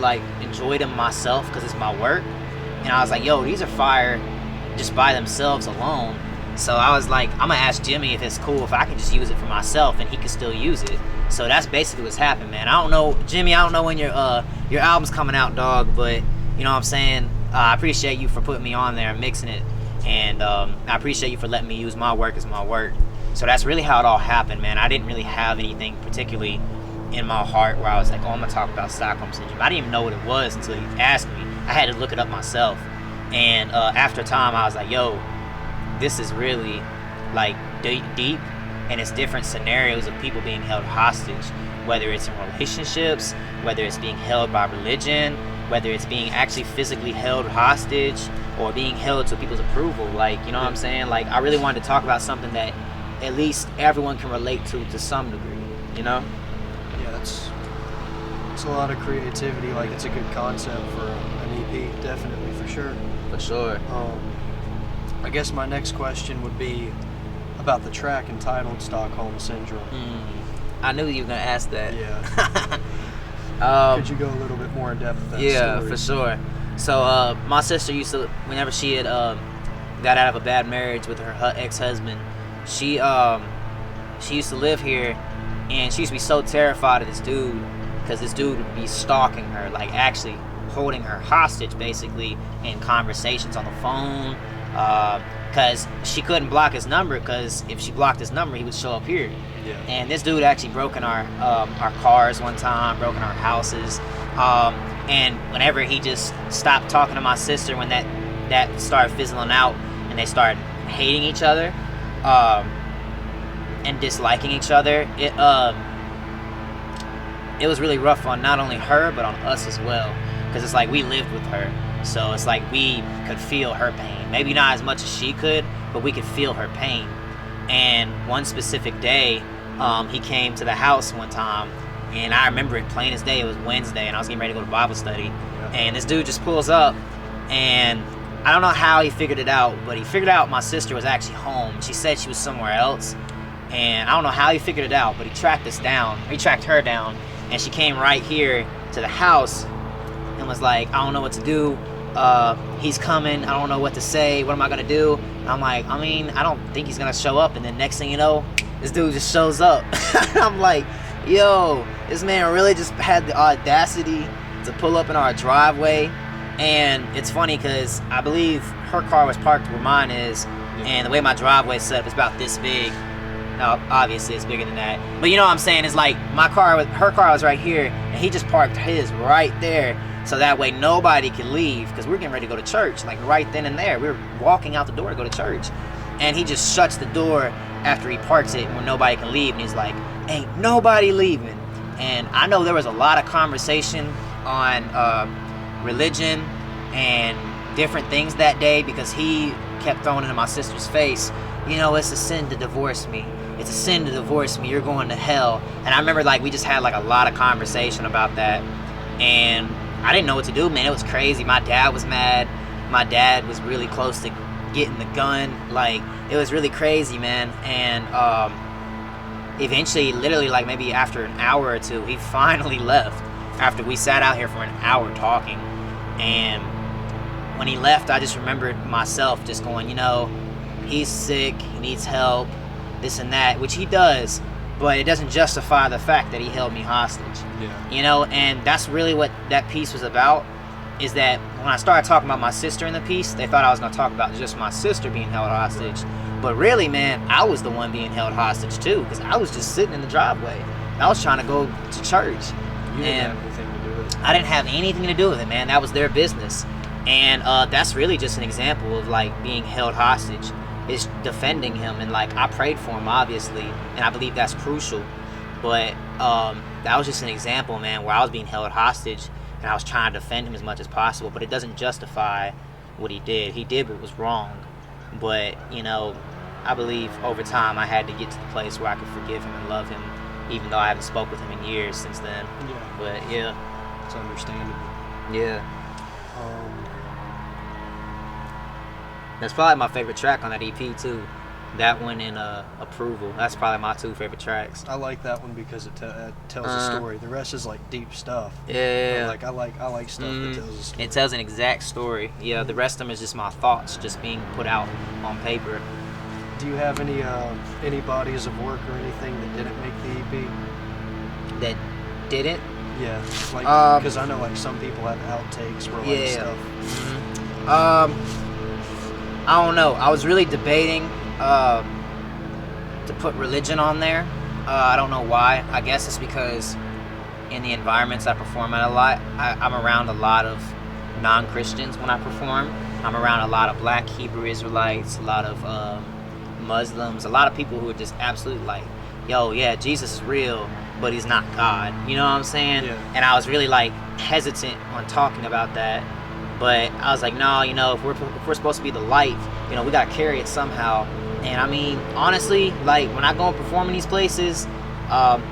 like enjoy them myself because it's my work. And I was like, yo, these are fire just by themselves alone. So I was like, I'm gonna ask Jimmy if it's cool if I can just use it for myself and he can still use it. So that's basically what's happened, man. I don't know, Jimmy, I don't know when your album's coming out, dog, but you know what I'm saying? I appreciate you for putting me on there and mixing it. And I appreciate you for letting me use my work as my work. So that's really how it all happened, man. I didn't really have anything particularly in my heart where I was like, oh, I'm gonna talk about Stockholm Syndrome. I didn't even know what it was until he asked me. I had to look it up myself. And after time, I was like, yo, this is really like deep, and it's different scenarios of people being held hostage, whether it's in relationships, whether it's being held by religion, whether it's being actually physically held hostage or being held to people's approval. Like, you know what I'm saying? Like, I really wanted to talk about something that at least everyone can relate to some degree, you know? Yeah, it's a lot of creativity. Like, it's a good concept for an EP, definitely, for sure. For sure. I guess my next question would be about the track entitled Stockholm Syndrome. I knew you were going to ask that. Yeah. Could you go a little bit more in depth with that story? For sure. So my sister used to, whenever she had got out of a bad marriage with her ex-husband, she used to live here, and she used to be so terrified of this dude because this dude would be stalking her, like actually holding her hostage basically in conversations on the phone, because she couldn't block his number, because if she blocked his number he would show up here. Yeah. And this dude actually broke in our cars one time, broke in our houses, and whenever he just stopped talking to my sister, when that started fizzling out and they started hating each other and disliking each other, it was really rough on not only her but on us as well, because it's like we lived with her, so it's like we could feel her pain, maybe not as much as she could, but we could feel her pain. And one specific day, he came to the house one time, and I remember it plain as day. It was Wednesday, and I was getting ready to go to Bible study, and this dude just pulls up, and I don't know how he figured it out, but he figured out my sister was actually home. She said she was somewhere else, and I don't know how he figured it out, but he tracked her down, and she came right here to the house and was like, I don't know what to do. He's coming. I don't know what to say. What am I gonna do? And I'm like, I don't think he's gonna show up. And then next thing you know, this dude just shows up. I'm like, yo, this man really just had the audacity to pull up in our driveway. And it's funny because I believe her car was parked where mine is, and the way my driveway is set up is about this big. Now, obviously it's bigger than that, but you know what I'm saying? It's like her car was right here, and he just parked his right there, so that way nobody could leave, because we're getting ready to go to church, like right then and there. We were walking out the door to go to church, and he just shuts the door after he parks it when nobody can leave, and he's like, ain't nobody leaving. And I know there was a lot of conversation on religion and different things that day, because he kept throwing it in my sister's face, you know, it's a sin to divorce me. It's a sin to divorce me. You're going to hell. And I remember, like, we just had like a lot of conversation about that, and I didn't know what to do, man. It was crazy. My dad was mad. My dad was really close to getting the gun. Like, it was really crazy, man. And eventually, literally, like maybe after an hour or two, he finally left after we sat out here for an hour talking. And when he left, I just remembered myself just going, you know, he's sick, he needs help, this and that, which he does, but it doesn't justify the fact that he held me hostage. Yeah. You know, and that's really what that piece was about, is that when I started talking about my sister in the piece, they thought I was going to talk about just my sister being held hostage. But really, man, I was the one being held hostage too, because I was just sitting in the driveway. I was trying to go to church. You didn't have anything to do with it. I didn't have anything to do with it, man. That was their business. And that's really just an example of like being held hostage, is defending him. And like, I prayed for him, obviously, and I believe that's crucial. But that was just an example, man, where I was being held hostage and I was trying to defend him as much as possible. But it doesn't justify what he did. He did what was wrong. But, you know, I believe over time I had to get to the place where I could forgive him and love him, even though I haven't spoke with him in years since then. Yeah. But yeah. It's understandable. Yeah. That's probably my favorite track on that EP too. That one and Approval. That's probably my two favorite tracks. I like that one because it tells a story. The rest is like deep stuff. Yeah. But, like I like stuff that tells a story. It tells an exact story. Yeah, the rest of them is just my thoughts, just being put out on paper. Do you have any bodies of work or anything that didn't make the EP? That didn't? Yeah, like because I know like some people have outtakes where like stuff. I don't know. I was really debating to put religion on there. I don't know why. I guess it's because in the environments I perform at a lot, I'm around a lot of non-Christians when I perform. I'm around a lot of Black Hebrew Israelites, a lot of Muslims, a lot of people who are just absolutely like, yo, yeah, Jesus is real, but he's not God. You know what I'm saying? Yeah. And I was really like hesitant on talking about that. But I was like, no, you know, if we're supposed to be the light, you know, we gotta carry it somehow. And I mean, honestly, like when I go and perform in these places,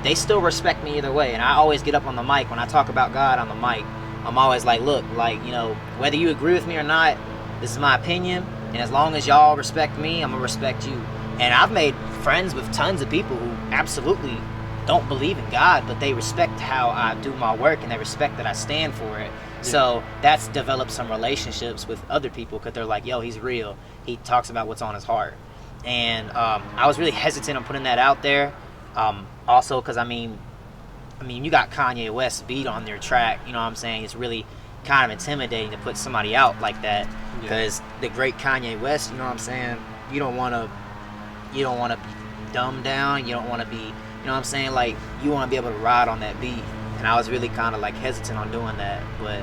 they still respect me either way. And I always get up on the mic when I talk about God on the mic. I'm always like, look, like, you know, whether you agree with me or not, this is my opinion. And as long as y'all respect me, I'm gonna respect you. And I've made friends with tons of people who absolutely don't believe in God, but they respect how I do my work and they respect that I stand for it. Yeah. So that's developed some relationships with other people because they're like, yo, he's real. He talks about what's on his heart. And I was really hesitant on putting that out there. Also because, I mean, you got Kanye West's beat on their track. You know what I'm saying? It's really kind of intimidating to put somebody out like that because the great Kanye West, you know what I'm saying? You don't want to be dumbed down. You don't want to be, you know what I'm saying? Like, you want to be able to ride on that beat. And I was really kind of like hesitant on doing that. But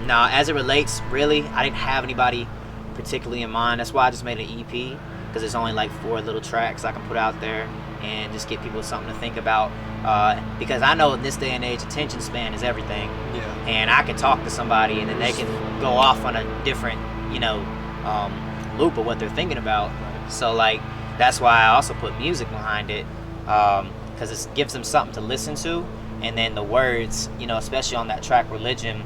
no, as it relates, really, I didn't have anybody particularly in mind. That's why I just made an EP, because it's only like 4 little tracks I can put out there and just give people something to think about. Because I know in this day and age, attention span is everything. Yeah. And I can talk to somebody and then they can go off on a different, you know, loop of what they're thinking about. So like, that's why I also put music behind it, because it gives them something to listen to. And then the words, you know, especially on that track Religion,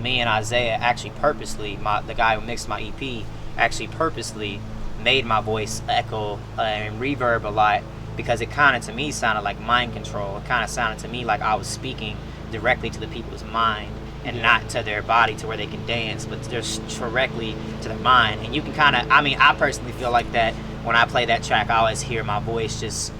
me and Isaiah actually purposely, the guy who mixed my EP, actually purposely made my voice echo and reverb a lot, because it kind of to me sounded like mind control. It kind of sounded to me like I was speaking directly to the people's mind and not to their body to where they can dance, but just directly to their mind. And you can kind of, I mean, I personally feel like that when I play that track, I always hear my voice just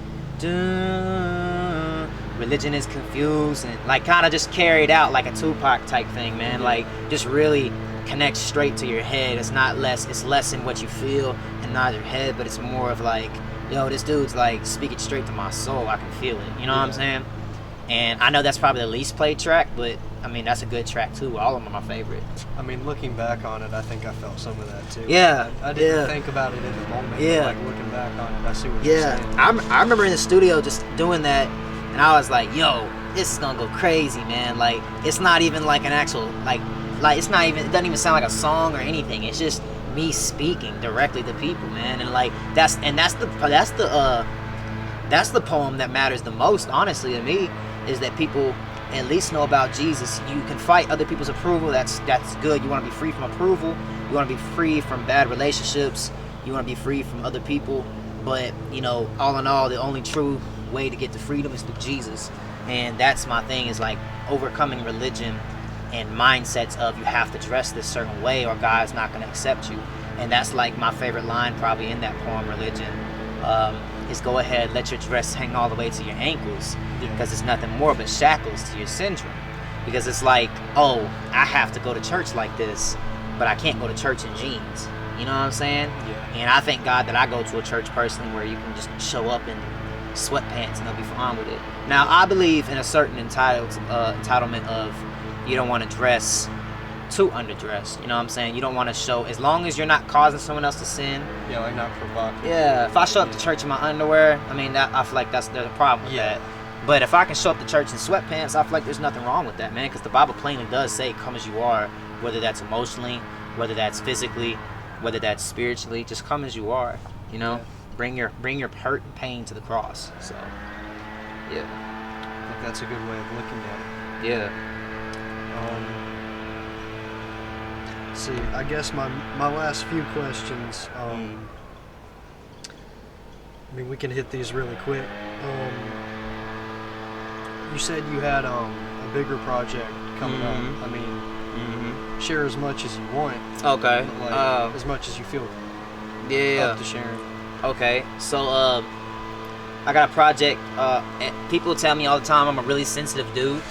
religion is confused, and like kind of just carried out like a Tupac type thing, man. Like just really connect straight to your head. It's less in what you feel and not your head, but it's more of like, yo, this dude's like speaking straight to my soul. I can feel it, you know what I'm saying? And I know that's probably the least played track, but I mean, that's a good track too. All of them are my favorite. I mean, looking back on it, I think I felt some of that too. Yeah. I didn't think about it in the moment. Yeah. But like looking back on it, I see what you're saying. I remember in the studio just doing that, and I was like, yo, this is gonna go crazy, man. Like, it's not even like an actual, like it's not even, it doesn't even sound like a song or anything. It's just me speaking directly to people, man. And like, that's the poem that matters the most, honestly, to me, is that people at least know about Jesus. You can fight other people's approval. That's good. You want to be free from approval. You want to be free from bad relationships. You want to be free from other people. But, you know, all in all, the only true way to get to freedom is through Jesus. And that's my thing, is like overcoming religion and mindsets of you have to dress this certain way or God's not going to accept you. And that's like my favorite line probably in that poem, Religion, is go ahead, let your dress hang all the way to your ankles, because it's nothing more but shackles to your syndrome. Because it's like, oh, I have to go to church like this, but I can't go to church in jeans. You know what I'm saying? Yeah. And I thank God that I go to a church personally where you can just show up in sweatpants and they'll be fine with it. Now, I believe in a certain entitlement of you don't want to dress too underdressed. You know what I'm saying? You don't want to show, as long as you're not causing someone else to sin. Yeah, like not provocative. Yeah, if I show up to church in my underwear, I mean, I feel like there's a problem with that. But if I can show up to church in sweatpants, I feel like there's nothing wrong with that, man, because the Bible plainly does say, come as you are, whether that's emotionally, whether that's physically, whether that's spiritually, just come as you are, you know? Yeah. Bring your hurt and pain to the cross. So, yeah. I think that's a good way of looking at it. Yeah. See, I guess my last few questions. I mean, we can hit these really quick. You said you had a bigger project coming up. I mean, share as much as you want. Okay. But, like, as much as you feel up to sharing. Okay. So I got a project. People tell me all the time I'm a really sensitive dude.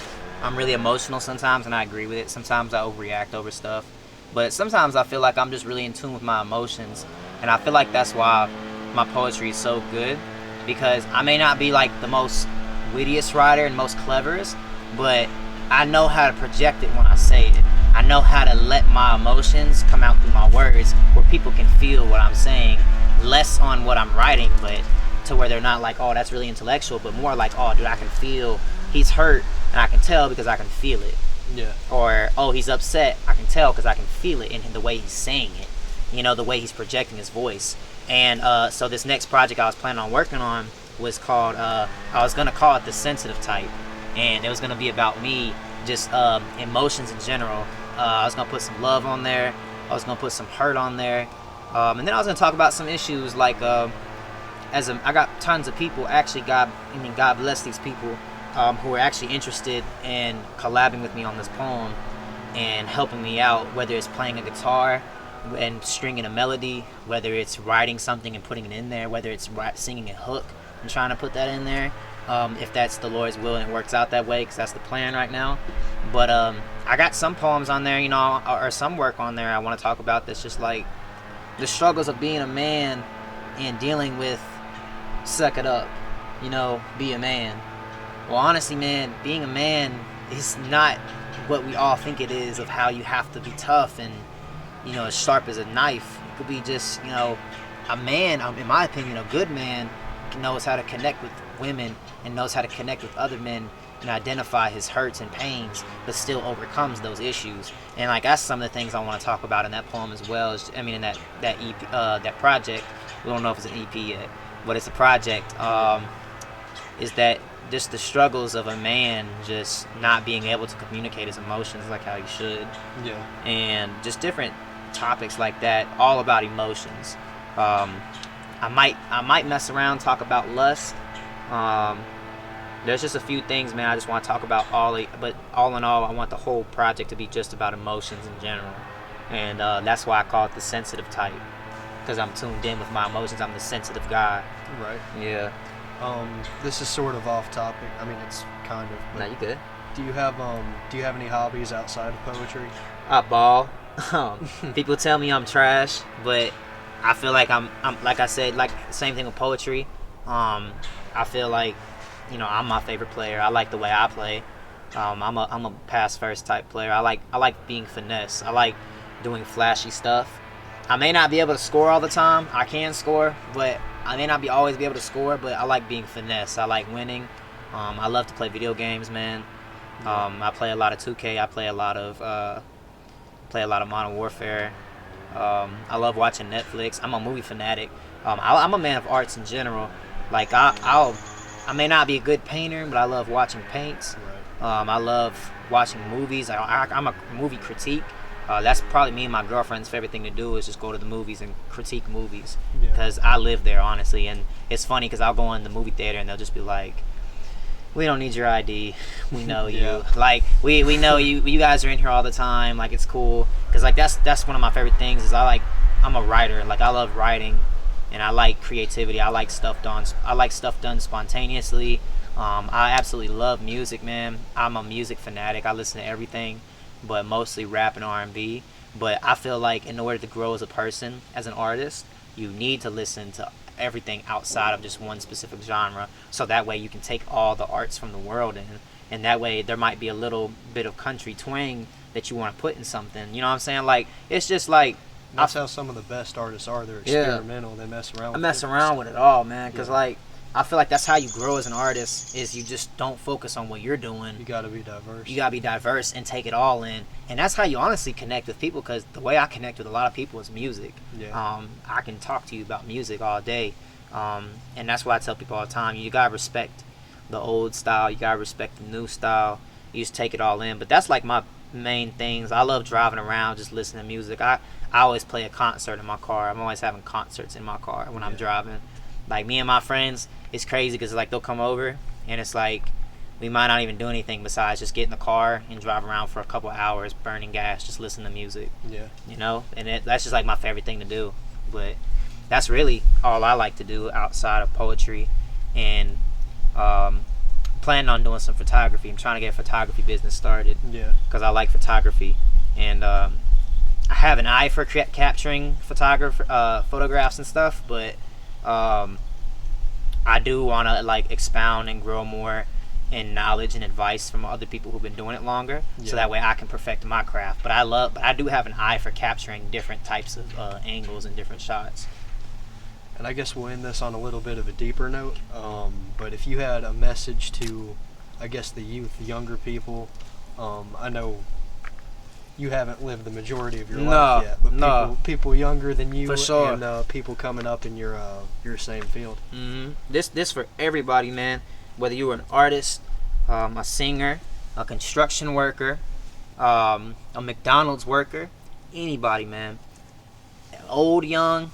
I'm really emotional sometimes, and I agree with it. Sometimes I overreact over stuff. But sometimes I feel like I'm just really in tune with my emotions. And I feel like that's why my poetry is so good. Because I may not be like the most wittiest writer and most cleverest, but I know how to project it when I say it. I know how to let my emotions come out through my words where people can feel what I'm saying. Less on what I'm writing, but to where they're not like, oh, that's really intellectual, but more like, oh, dude, I can feel he's hurt, and I can tell because I can feel it. Yeah. Or, oh, he's upset, I can tell because I can feel it in the way he's saying it. You know, the way he's projecting his voice. And so this next project I was planning on working on was called, I was going to call it The Sensitive Type. And it was going to be about me, just emotions in general. I was going to put some love on there. I was going to put some hurt on there. And then I was going to talk about some issues like, I got tons of people, actually, God bless these people, who are actually interested in collabing with me on this poem and helping me out, whether it's playing a guitar and stringing a melody, whether it's writing something and putting it in there, whether it's singing a hook and trying to put that in there, if that's the Lord's will and it works out that way, because that's the plan right now. But I got some poems on there, you know, or some work on there I want to talk about that's just like the struggles of being a man and dealing with suck it up, you know, be a man. Well, honestly, man, being a man is not what we all think it is, of how you have to be tough and, you know, as sharp as a knife. It could be just, you know, a man, in my opinion, a good man knows how to connect with women and knows how to connect with other men and identify his hurts and pains, but still overcomes those issues. And like that's some of the things I want to talk about in that poem as well. In that EP, that project. We don't know if it's an EP yet, but it's a project. Is that just the struggles of a man just not being able to communicate his emotions like how he should. Yeah. And just different topics like that, all about emotions. I might mess around, talk about lust. There's just a few things, man, I just want to talk about but all in all, I want the whole project to be just about emotions in general. And that's why I call it The Sensitive Type, because I'm tuned in with my emotions. I'm the sensitive guy. Right. Yeah. This is sort of off topic. I mean, it's kind of. Nah, you good. Do you have any hobbies outside of poetry? I ball. People tell me I'm trash, but I feel like I'm like I said, like same thing with poetry. I feel like, you know, I'm my favorite player. I like the way I play. I'm a pass first type player. I like being finesse. I like doing flashy stuff. I may not be able to score all the time. I can score, but I may not always be able to score. But I like being finesse. I like winning. I love to play video games, man. I play a lot of 2K. I play a lot of Modern Warfare. I love watching Netflix. I'm a movie fanatic. I'm a man of arts in general. Like I may not be a good painter, but I love watching paints. Right. I love watching movies. I'm a movie critique. That's probably me and my girlfriend's favorite thing to do, is just go to the movies and critique movies, because I live there, honestly. And it's funny because I'll go in the movie theater and they'll just be like, we don't need your ID, we know you. Like we know you guys are in here all the time, like it's cool. Because like that's one of my favorite things is I'm a writer. Like I love writing and I like creativity. I like stuff done spontaneously. I absolutely love music, man. I'm a music fanatic. I listen to everything, but mostly rap and R&B. But I feel like in order to grow as a person, as an artist, you need to listen to everything outside of just one specific genre, so that way you can take all the arts from the world and that way there might be a little bit of country twang that you want to put in something, you know what I'm saying? Like it's just like that's how some of the best artists are. They're experimental. They mess around with it all, man, because like I feel like that's how you grow as an artist, is you just don't focus on what you're doing. You gotta be diverse. You gotta be diverse and take it all in. And that's how you honestly connect with people, because the way I connect with a lot of people is music. I can talk to you about music all day. And that's why I tell people all the time, you gotta respect the old style, you gotta respect the new style. You just take it all in. But that's like my main things. I love driving around, just listening to music. I always play a concert in my car. I'm always having concerts in my car when I'm driving. Like me and my friends, it's crazy because like they'll come over and it's like we might not even do anything besides just get in the car and drive around for a couple hours, burning gas, just listen to music. Yeah. You know, and that's just like my favorite thing to do. But that's really all I like to do outside of poetry, and planning on doing some photography. I'm trying to get a photography business started. Yeah. Because I like photography, and I have an eye for capturing photographs and stuff, but I do want to like expound and grow more in knowledge and advice from other people who've been doing it longer, so that way I can perfect my craft. But I do have an eye for capturing different types of angles and different shots. And I guess we'll end this on a little bit of a deeper note. But if you had a message to, I guess, the youth, younger people, I know you haven't lived the majority of your life yet, but people younger than you, for sure, and people coming up in your same field. Mm-hmm. This for everybody, man. Whether you were an artist, a singer, a construction worker, a McDonald's worker, anybody, man. Old, young,